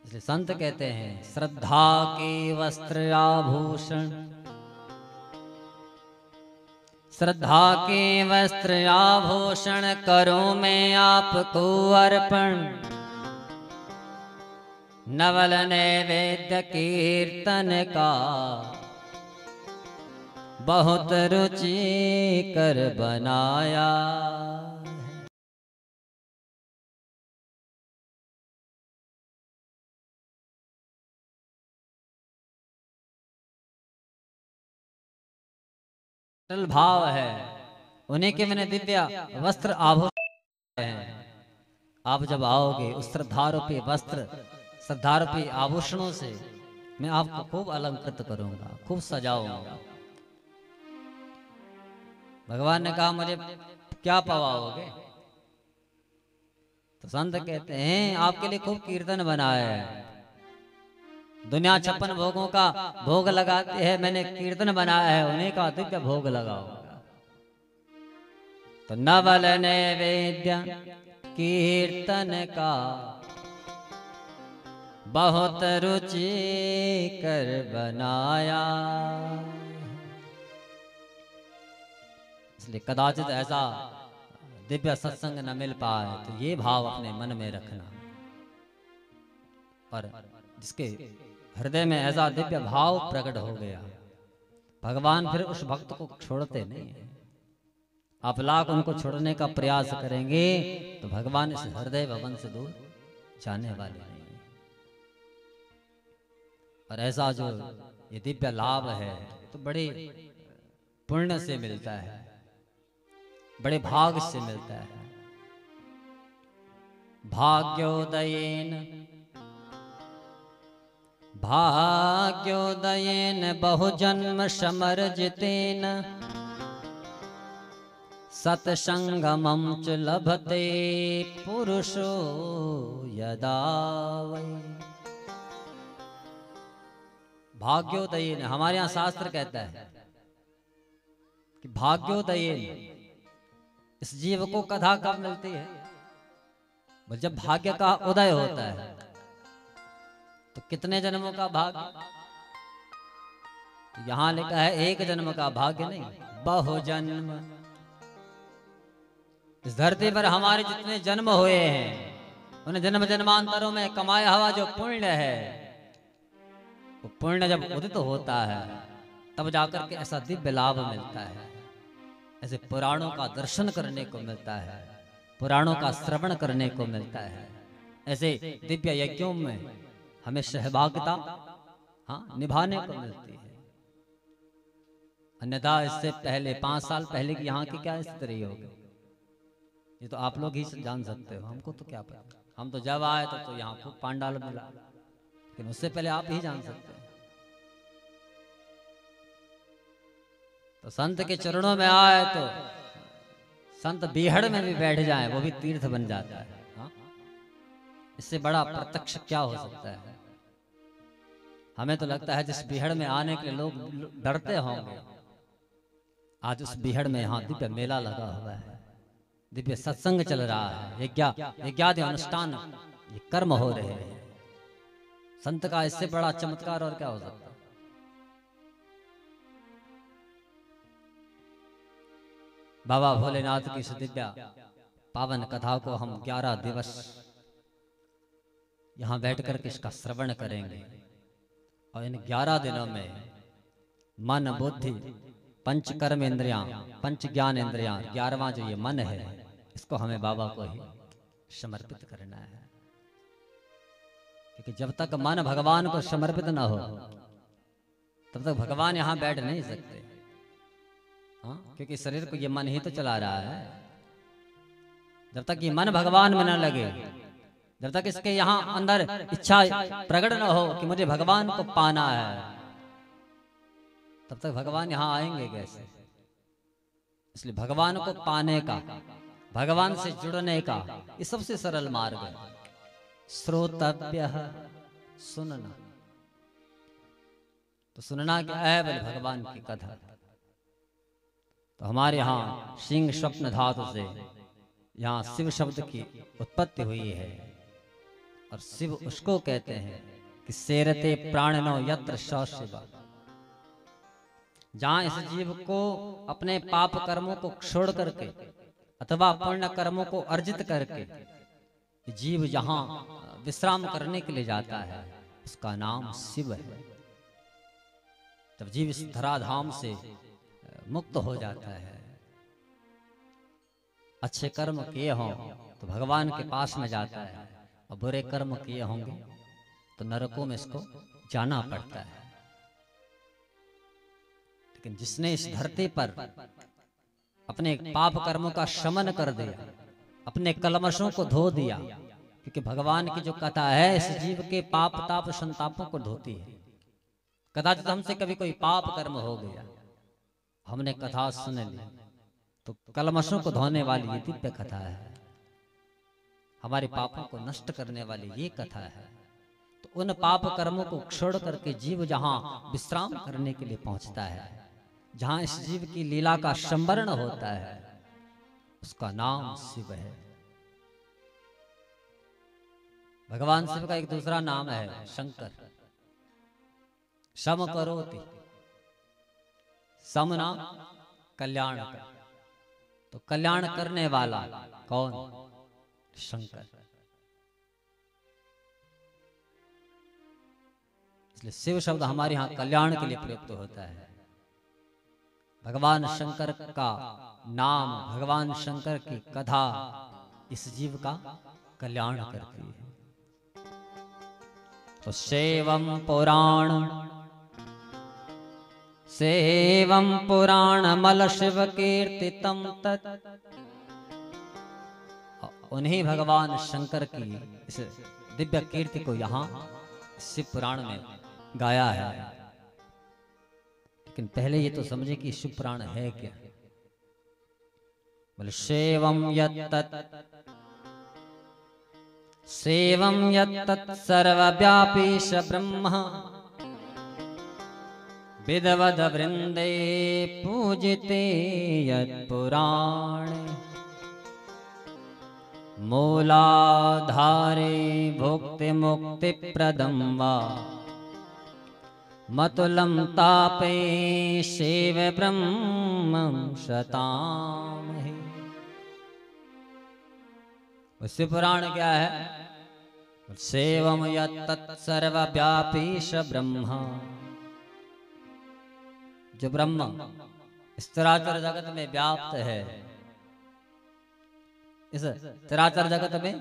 इसलिए संत कहते हैं, श्रद्धा के वस्त्र आभूषण, श्रद्धा के वस्त्र आभूषण, करूं मैं आपको अर्पण। नवल नैवेद्य कीर्तन का, बहुत रुचि कर बनाया। भाव है, उन्हीं के मैंने दिव्य वस्त्र आभूषण हैं। आप जब आओगे उस श्रद्धारूपी वस्त्र, श्रद्धारूपी आभूषणों से मैं आपको खूब अलंकृत करूंगा, खूब सजाऊंगा। भगवान ने कहा मुझे क्या पवाओगे? तो संत कहते हैं आपके लिए खूब कीर्तन बनाया है। दुनिया 56 भोगों का भोग लगाती है, मैंने कीर्तन बनाया है, उन्हीं का दिव्य भोग लगाऊंगा। तो नवल नैवेद्य कीर्तन का, बहुत रुचि कर बनाया। इसलिए कदाचित ऐसा दिव्य सत्संग न मिल पाए, तो ये भाव अपने मन में रखना। और जिसके हृदय में ऐसा दिव्य भाव प्रकट हो गया, भगवान फिर उस भक्त को छोड़ते नहीं है। आप लाख उनको छोड़ने का प्रयास करेंगे तो भगवान इस हृदय भवन से दूर जाने वाले नहीं है। और ऐसा जो ये दिव्य लाभ है तो बड़े पुण्य से मिलता है, बड़े भाग से मिलता है। भाग्योदयेन भाग्योदयेन बहुजन्म समर्जितेन सत्संगमं च लभते पुरुषो यदा वै। भाग्योदयेन, हमारे यहाँ शास्त्र कहता है कि भाग्योदयेन, इस जीव को कथा कब मिलती है? जब भाग्य का उदय होता है। तो कितने जन्मों का भाग्य? तो यहां लिखा है एक जन्म का भाग्य नहीं, बहुजन्म। इस धरती पर हमारे जितने जन्म हुए हैं उन जन्म जन्मांतरों में कमाया हुआ जो पुण्य है, वो पुण्य जब उदित होता है तब जाकर के ऐसा दिव्य लाभ मिलता है। ऐसे पुराणों का दर्शन करने को मिलता है, पुराणों का श्रवण करने को मिलता है। ऐसे दिव्य यज्ञों में हमें सहभागिता निभाने को मिलती है। अन्यथा इससे पहले 5 साल पहले की यहाँ की क्या स्थिति होगी ये तो आप लोग ही जान सकते हो, हमको तो क्या पता। हम तो जब आए तो यहाँ खूब पांडाल मिला, लेकिन उससे पहले आप ही जान सकते हैं। तो संत के चरणों में आए तो संत बीहड़ में भी बैठ जाए वो भी तीर्थ बन जाता है। इससे बड़ा प्रत्यक्ष क्या हो सकता है? हमें तो लगता है जिस बीहड़ में आने के लिए लोग डरते होंगे, आज उस बीहड़ में यहाँ दिव्य मेला लगा हुआ है, दिव्य सत्संग चल रहा है, यज्ञादि अनुष्ठान, ये कर्म हो रहे हैं। संत का इससे बड़ा चमत्कार और क्या हो सकता है? बाबा भोलेनाथ की दिव्य पावन कथा को हम 11 दिवस यहाँ बैठकर के इसका श्रवण करेंगे। और इन 11 दिनों में मन, बुद्धि, पंच कर्म इंद्रियां, पंच ज्ञान इंद्रियां, 11वां जो ये मन है, इसको हमें बाबा को ही समर्पित करना है। क्योंकि जब तक मन भगवान को समर्पित न हो तब तक भगवान यहाँ बैठ नहीं सकते। क्योंकि शरीर को ये मन ही तो चला रहा है। जब तक ये मन भगवान में न लगे, जब तक इसके यहाँ अंदर इच्छा प्रकट न हो कि मुझे भगवान को पाना है, तब तक भगवान यहाँ आएंगे कैसे? इसलिए भगवान को पाने का, भगवान से जुड़ने का ये सबसे सरल मार्ग है। श्रोतव्य, सुनना। तो सुनना क्या है? बोले भगवान की कथा। तो हमारे यहाँ सिंह स्वप्न धातु से यहाँ शिव शब्द की उत्पत्ति हुई है। और शिव उसको कहते हैं कि सेरते प्राणनो यत्र स शिव। जहां इस जीव को अपने पाप कर्मों को छोड़ करके अथवा पुण्य कर्मों को अर्जित करके जीव जहां विश्राम करने के लिए जाता है, उसका नाम शिव है। तब जीव इस धराधाम से मुक्त हो जाता है। अच्छे कर्म किए हों तो भगवान के पास में जाता है, और बुरे कर्म किए होंगे तो नरकों में इसको जाना पड़ता है। लेकिन जिसने इस धरती पर अपने पाप कर्मों का शमन कर दिया, अपने कलमशों को धो दिया, क्योंकि भगवान की जो कथा है इस जीव के पाप ताप संतापों को धोती है। कदाचित हमसे कभी कोई पाप कर्म हो गया, हमने कथा सुन ली, तो कलमशों को धोने वाली ये दिव्य कथा है, हमारे पापों को नष्ट करने वाली ये कथा है। तो उन पाप कर्मों को छोड़ करके जीव जहां विश्राम करने के लिए पहुंचता है, जहां इस जीव की लीला का संवरण होता है, उसका नाम शिव है। भगवान शिव का एक दूसरा नाम है शंकर। सम करोति, सम नाम कल्याण का, तो कल्याण करने वाला कौन? शंकर। इसलिए शिव शब्द हमारे यहां कल्याण के लिए प्रयुक्त होता है। भगवान शंकर का नाम, भगवान शंकर की कथा इस जीव का कल्याण करती है। तो सेवम पुराण मल शिव कीर्तितम तत्, उन्हीं भगवान शंकर की इस दिव्य कीर्ति को यहाँ शिव पुराण में गाया है। लेकिन पहले ये तो समझे कि शिव पुराण है क्या। बोले सेवम यत्तत् सर्वव्यापी स ब्रह्म विदवद वृंदे पूजिते यत्पुराणे मूलाधारे भुक्ति मुक्ति प्रदम वा मतुलम तापे शिव ब्रह्मं शतामहि। शिव पुराण क्या है। सेवम यत्तत् सर्वव्यापी स ब्रह्म, जो ब्रह्म इस चराचर जगत में व्याप्त है, इस चराचर जगत में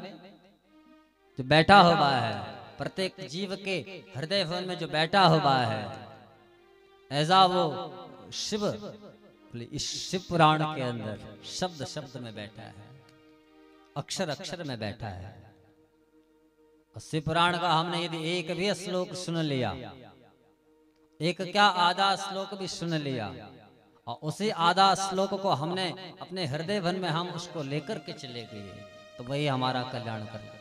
जो बैठा हुआ है, प्रत्येक जीव के हृदय भवन में जो बैठा हुआ है, ऐसा वो शिव इस शिव पुराण के अंदर शब्द शब्द में बैठा है, अक्षर अक्षर में बैठा है। और शिव पुराण का हमने यदि एक भी श्लोक सुन लिया, एक क्या आधा श्लोक भी सुन लिया, और उसी आधा श्लोक को हमने अपने हृदय भवन में हम उसको लेकर के चले गए, तो वही हमारा कल्याण कर देता है।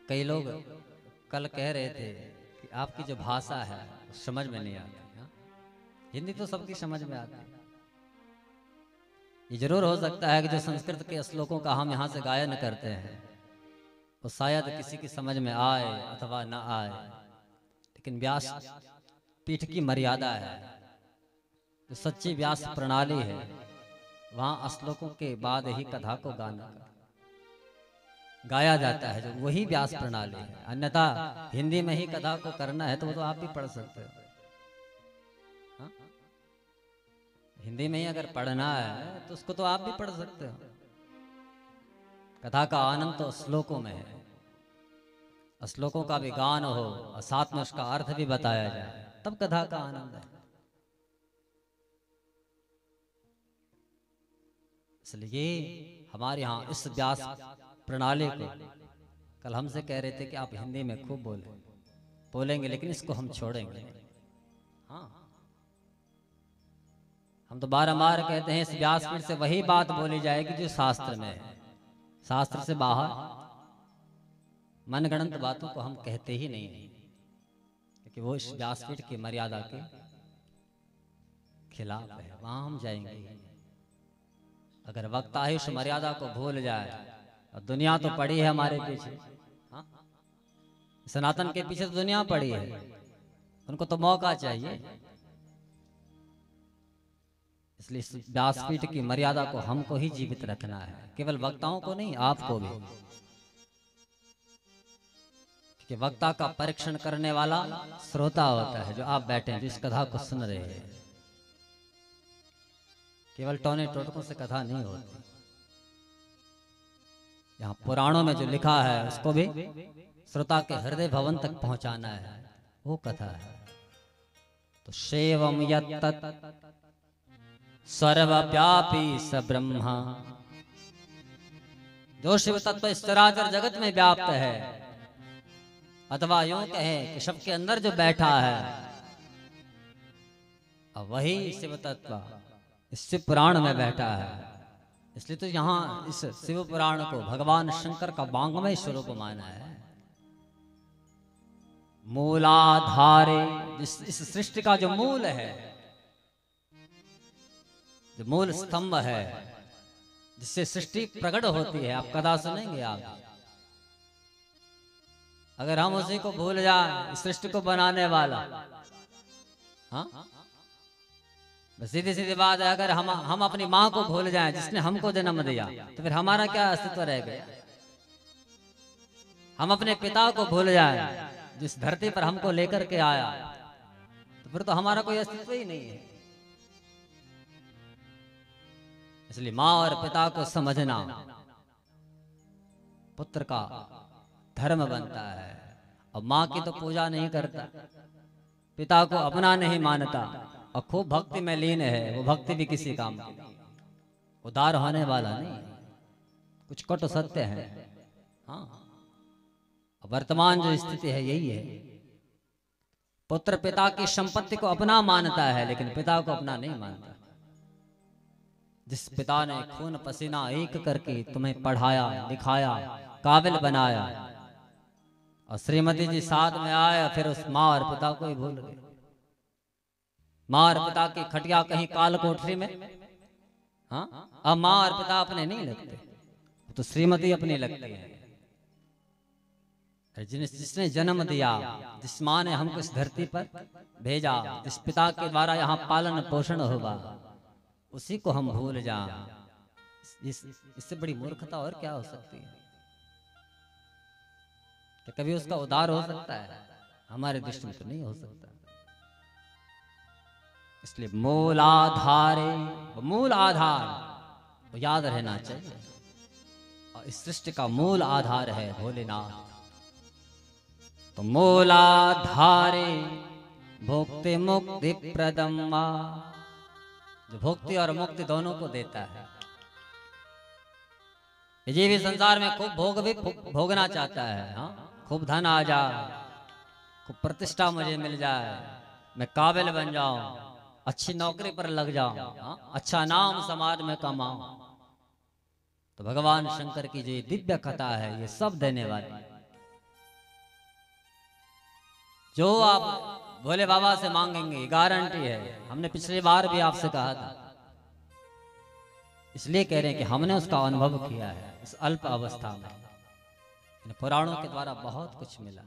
कई लोग कल कह रहे थे कि आपकी जो भाषा है समझ में नहीं आती। हिंदी तो सबकी समझ में आती है। ये जरूर हो सकता है कि जो संस्कृत के श्लोकों का हम यहाँ से गायन करते हैं वो शायद किसी की समझ में आए अथवा ना आए, लेकिन व्यास पीठ की मर्यादा है। जो सच्ची व्यास प्रणाली है वहाँ श्लोकों के बाद ही कथा को गाया जाता है, जो वही व्यास प्रणाली है। अन्यथा हिंदी में ही कथा को करना है तो वो तो आप भी पढ़ सकते हो। हाँ? हिंदी में ही अगर पढ़ना है तो उसको तो आप भी पढ़ सकते हो। कथा का आनंद तो श्लोकों में है, श्लोकों का भी गान हो और साथ में उसका अर्थ भी बताया जाए, तब कथा का आनंद है। इसलिए हमारे यहाँ इस व्यास प्रणाली को कल हमसे कह रहे थे कि आप हिंदी में खूब बोलेंगे, लेकिन इसको हम छोड़ेंगे। हाँ, हम तो बारंबार कहते हैं इस व्यासपीठ से वही बात बोली जाएगी जो शास्त्र में है। शास्त्र से बाहर मनगढ़ंत बातों को हम कहते ही नहीं, क्योंकि वो इस व्यासपीठ की मर्यादा के खिलाफ है। वहां हम जाएंगे। अगर वक्ता ही उस मर्यादा को भूल जाए, और दुनिया तो पड़ी है हमारे पीछे, हाँ? सनातन के पीछे तो दुनिया पड़ी है, उनको तो मौका चाहिए। इसलिए इस व्यासपीठ की मर्यादा को हमको ही जीवित रखना है, केवल वक्ताओं को नहीं, आपको भी। कि वक्ता का परीक्षण करने वाला श्रोता होता है, जो आप बैठे हैं, जो इस कथा को सुन रहे हैं। केवल टोने टोटकों से कथा नहीं होती। यहाँ पुराणों में जो लिखा है उसको भी श्रोता के हृदय भवन तक पहुंचाना है, वो कथा है। तो सेवम यत्तत् सर्वव्यापी स ब्रह्मा, जो शिव तत्व इस चराचर जगत में व्याप्त है, अथवा यूं कहे कि सबके अंदर जो बैठा है, अब वही शिव तत्व इस शिव पुराण में बैठा है। इसलिए तो यहाँ इस शिव पुराण को भगवान शंकर का वांग्मय स्वरूप माना है। मूलाधारे, इस सृष्टि का जो मूल है, जो मूल स्तंभ है, जिससे सृष्टि प्रकट होती है, आप कथा सुनेंगे आप। अगर हम उसी को भूल जाए, सृष्टि को बनाने वाला, हाँ, सीधी सीधी बात है। अगर हम अपनी माँ को भूल जाएं, जिसने हमको जन्म दिया, तो फिर हमारा क्या अस्तित्व रह गया। हम अपने पिता को भूल जाएं, जिस धरती पर हमको लेकर के आया, फिर तो हमारा कोई अस्तित्व ही नहीं है। इसलिए माँ और पिता को समझना पुत्र का धर्म बनता है। और माँ की तो पूजा नहीं करता, पिता को अपना नहीं मानता और खूब भक्ति में लीन है, वो भक्ति भी किसी काम की नहीं, उदार होने वाला नहीं, कुछ कटु सत्य है। हाँ, वर्तमान जो स्थिति है यही है। पुत्र पिता की संपत्ति को अपना मानता है, लेकिन पिता को अपना नहीं मानता। जिस पिता ने खून पसीना एक करके तुम्हें पढ़ाया लिखाया काबिल बनाया, और श्रीमती जी साथ में आए, फिर उस माँ और पिता को ही भूल गए। माँ और पिता की खटिया कहीं काल कोठरी में, हाँ, अब माँ और पिता अपने नहीं लगते, तो श्रीमती अपनी लगती है। जिसने जन्म दिया, जिस माँ ने हमको इस धरती पर भेजा, जिस पिता के द्वारा यहाँ पालन पोषण होगा, उसी को हम भूल जाएं, इससे बड़ी मूर्खता और क्या हो सकती है? कि कभी उसका उद्धार हो सकता है? हमारे दृष्टि में तो नहीं हो सकता। इसलिए मूलाधारे, मूल आधार वो याद रहना चाहिए। और इस सृष्टि का मूल आधार है भोलेनाथ। तो मूलाधारे भोक्ति मुक्ति प्रदम, जो भोक्ति और मुक्ति दोनों को देता है। ये भी संसार में खूब भोगना चाहता है। हाँ, खूब धन आ जाए, खूब प्रतिष्ठा मुझे मिल जाए, मैं काबिल बन जाऊं, अच्छी नौकरी पर लग जाऊं, हाँ, अच्छा नाम समाज में कमाऊं। तो भगवान शंकर की जो दिव्य कथा है, ये सब देने वाली। जो आप भोले बाबा से मांगेंगे गारंटी है। हमने पिछली बार भी आपसे कहा था, इसलिए कह रहे हैं कि हमने उसका अनुभव किया है इस अल्प अवस्था में। पुराणों के द्वारा बहुत कुछ मिला,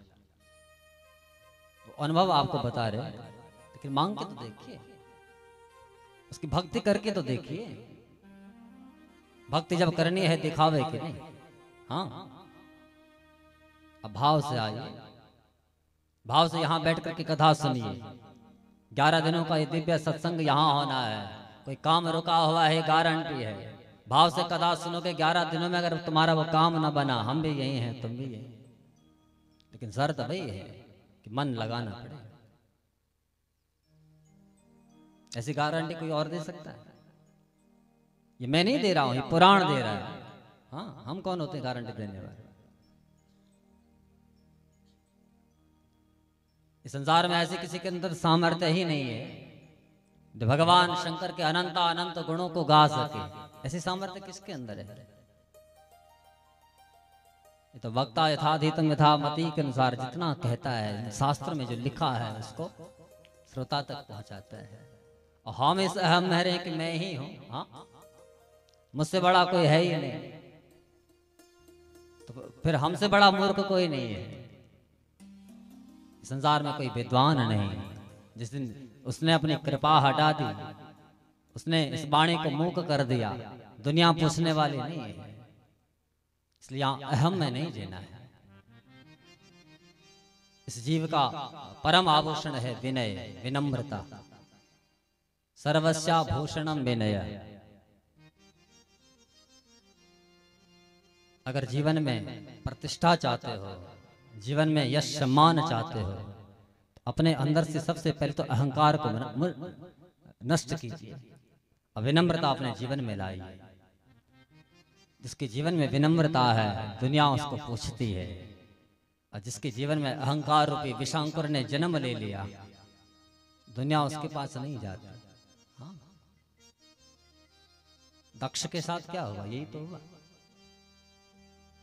तो अनुभव आपको बता रहे, लेकिन मांग के तो देखिए, उसकी भक्ति करके तो देखिए। भक्ति जब करनी है दिखावे के नहीं, हाँ, अब भाव से आइए, भाव से यहाँ बैठ करके कथा सुनिए। 11 दिनों का ये दिव्य सत्संग यहाँ होना है। कोई काम रुका हुआ है गारंटी है। भाव से कथा सुनोगे 11 दिनों में, अगर तुम्हारा वो काम ना बना, हम भी यही हैं, तुम भी यही, लेकिन शर्त वही है कि मन लगाना पड़ेगा। ऐसी गारंटी कोई और दे सकता है? ये मैं नहीं दे रहा हूं, ये पुराण दे रहा है। हाँ, हम कौन होते हैं गारंटी देने वाले? इस संसार में ऐसे किसी के अंदर सामर्थ्य ही नहीं है जो भगवान शंकर के अनंत अनंत गुणों को गा सके। ऐसी सामर्थ्य किसके अंदर है? ये तो वक्ता यथाधीतम यथामति के अनुसार जितना कहता है, शास्त्र में जो लिखा है उसको श्रोता तक पहुंचाता है। और हम इस अहम में रहे कि मैं ही हूं, हाँ, मुझसे बड़ा कोई है ही नहीं, तो फिर हमसे बड़ा मूर्ख कोई नहीं है। संसार में कोई विद्वान नहीं। जिस दिन उसने अपनी कृपा हटा दी, उसने इस वाणी को मूक कर दिया, दुनिया पूछने वाली नहीं है। इसलिए अहम में नहीं जीना है। इस जीव का परम आभूषण है विनय, विनम्रता। सर्वस्याभूषणम विनय। अगर जीवन में प्रतिष्ठा चाहते हो, जीवन में यश सम्मान चाहते हो, तो अपने अंदर से सबसे पहले तो अहंकार को नष्ट कीजिए और विनम्रता अपने जीवन में लाइए। जिसके जीवन में विनम्रता है, दुनिया उसको पूछती है। और जिसके जीवन में अहंकार रूपी विषांकुर ने जन्म ले लिया, दुनिया उसके पास नहीं जाती। हाँ, दक्ष के साथ क्या हुआ? यही तो हुआ।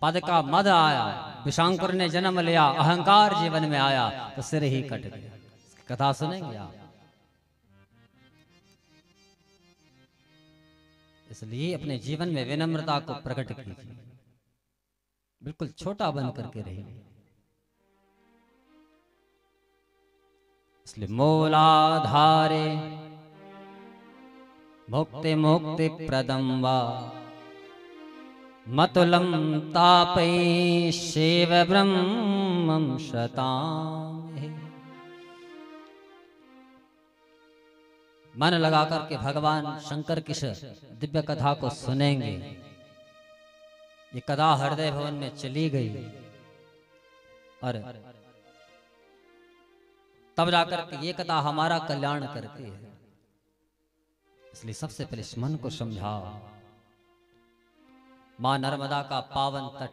पद का मद आया, विषांकुर ने जन्म लिया, अहंकार जीवन में आया तो सिर ही कट गया। कथा सुनेंगे आप। इसलिए अपने जीवन में विनम्रता को प्रकट कीजिए, बिल्कुल छोटा बन करके रहिए। इसलिए मूलाधारे मुक्ति मुक्ति प्रदम वा मतुलम तापै शिव ब्रह्मं शताम्। मन लगा करके भगवान शंकर की दिव्य कथा को सुनेंगे। ये कथा हृदय भवन में चली गई और तब जाकर के ये कथा हमारा कल्याण करती है। इसलिए सबसे पहले इस मन को समझाओ। मां नर्मदा का पावन तट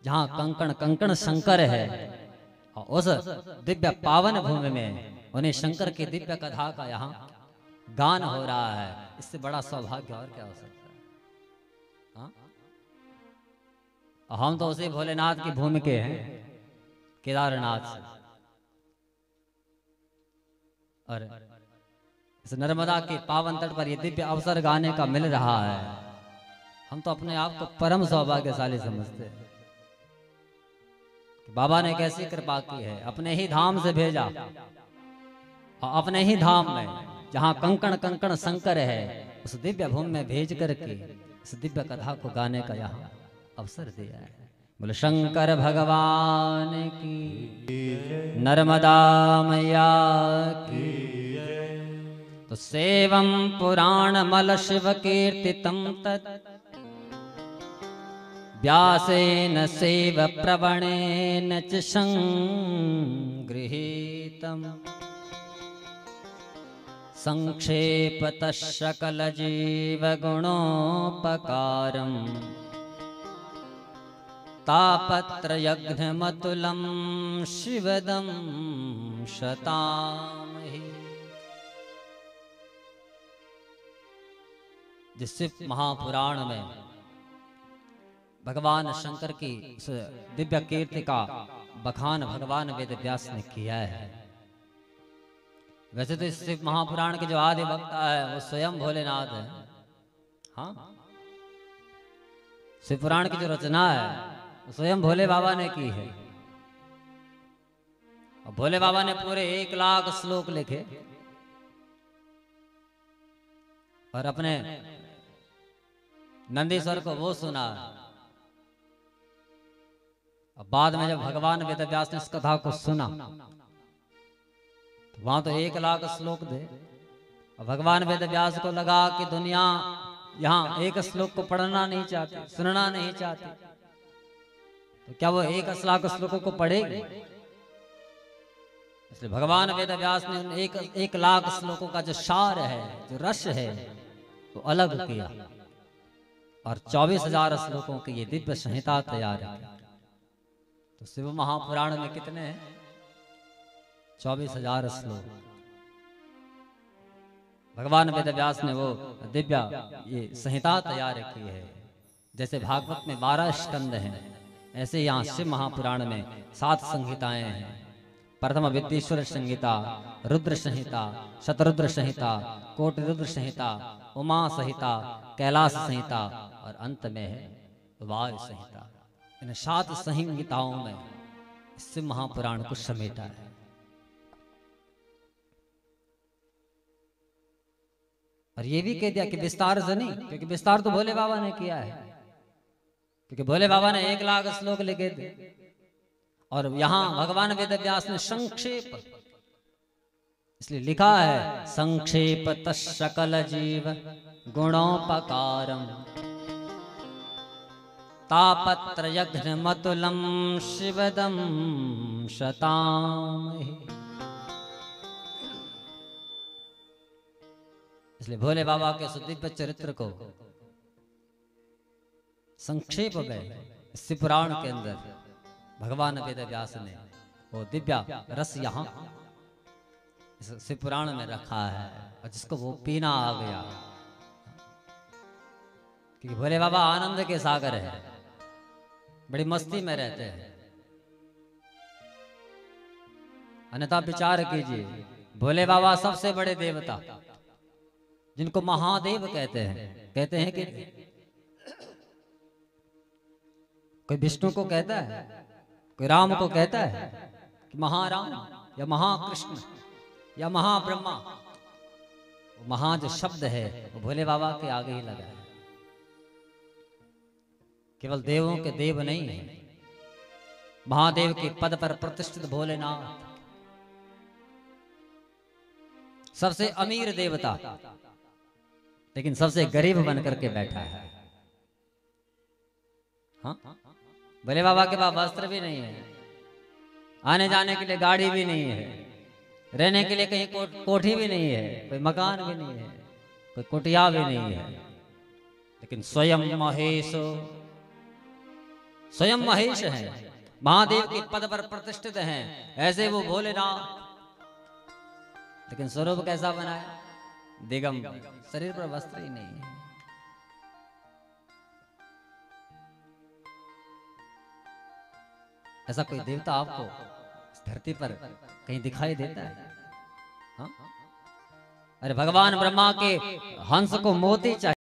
जहां कंकण कंकण शंकर है, और उस दिव्य पावन भूमि में उन्हें शंकर की दिव्य कथा का यहाँ गान हो रहा है। इससे बड़ा सौभाग्य और क्या हो सकता है? हाँ? हम तो उसी भोलेनाथ की भूमि के हैं, केदारनाथ से, और इस नर्मदा के पावन तट पर ये दिव्य अवसर गाने का मिल रहा है। हम तो अपने आप को परम सौभाग्यशाली समझते हैं कि बाबा ने कैसी कृपा की है, अपने ही धाम से भेजा, और अपने ही धाम में जहां कंकण कंकण शंकर है उस दिव्य भूमि में भेज करके इस दिव्य कथा को गाने का यहाँ अवसर दिया है। बोले शंकर भगवान की, नर्मदा मैया की। तो सेवम पुराण मल शिव कीर्तितम तत् व्यासेन सेव प्रवणेन च संगृहीतम् संक्षेपतः सकल जीव गुणोपकारम् तापत्रयघ्नमतुलं शिवदं शतामहि। जिस शिव महापुराण में भगवान शंकर की इस दिव्य कीर्ति का बखान भगवान वेद व्यास ने किया है। वैसे तो इस शिव महापुराण के जो आदि वक्ता है वो स्वयं भोलेनाथ है। हाँ, शिव पुराण की जो रचना है वो स्वयं भोले बाबा ने की है। और भोले बाबा ने पूरे 1 लाख श्लोक लिखे और अपने नंदीश्वर को वो सुना। अब बाद में जब भगवान वेदव्यास ने इस कथा को सुना तो वहां तो 1 लाख श्लोक थे, और भगवान वेदव्यास को लगा कि दुनिया यहाँ एक श्लोक को पढ़ना नहीं चाहती, सुनना नहीं चाहती, तो क्या वो 1 लाख श्लोकों को पढ़ेगी? इसलिए भगवान वेदव्यास ने उन 1 लाख श्लोकों का जो सार है, जो रस है, वो अलग किया और 24,000 श्लोकों की ये दिव्य संहिता तैयार है। तो शिव महापुराण में कितने हैं? 24,000 श्लोक। भगवान वेदव्यास ने वो दिव्य ये संहिता तैयार की है। जैसे भागवत में 12 स्कंद हैं, ऐसे यहाँ शिव महापुराण में 7 संहिताएं हैं। प्रथम विद्येश्वर संहिता, रुद्र संहिता, शतरुद्र संहिता, कोटि रुद्र संहिता, उमा संहिता, कैलाश संहिता और अंत में है वायु संहिता। इन 7 संहिताओं में शिव महापुराण को समेटा है। और ये भी कह दिया कि विस्तार से नहीं, क्योंकि विस्तार तो भोले बाबा ने किया है, क्योंकि भोले बाबा ने 1 लाख श्लोक लिखे थे। और यहां भगवान वेदव्यास ने संक्षेप इसलिए लिखा है, संक्षेप सकल जीव गुणोपकारम तापत्रयघ्नमतुलं शिवदं शतामहि। इसलिए भोले बाबा के सुदिव्य चरित्र को संक्षेप में शिव पुराण के अंदर भगवान वेदव्यास ने वो दिव्य रस यहाँ इस शिव पुराण में रखा है, और जिसको वो पीना आ गया। क्योंकि भोले बाबा आनंद के सागर है, बड़ी मस्ती में रहते हैं। अन्यथा विचार कीजिए, भोले बाबा सबसे बड़े देवता जिनको महादेव कहते हैं कि कोई विष्णु को कहता है, कोई राम को कहता है कि महाराम या महाकृष्ण या महाब्रह्मा। महा जो शब्द है वो भोले बाबा के आगे ही लगा है। केवल देवों के देव नहीं है, महादेव के पद पर प्रतिष्ठित भोलेनाथ सबसे अमीर देवता, लेकिन सबसे गरीब बन करके बैठा है। हाँ, भोले बाबा के पास वस्त्र भी नहीं है, आने जाने के लिए गाड़ी भी नहीं है, रहने के लिए कहीं कोठी भी नहीं है, कोई मकान भी नहीं है, कोई कुटिया भी नहीं है, लेकिन स्वयं महेश, स्वयं महेश है, महादेव के पद पर प्रतिष्ठित हैं। ऐसे वो भोलेनाथ, लेकिन स्वरूप कैसा बनाया? दिगंबर, शरीर पर वस्त्र ही नहीं है। ऐसा कोई देवता आपको इस धरती पर कहीं दिखाई देता है? हाँ? अरे भगवान ब्रह्मा के हंस को मोती चाहिए।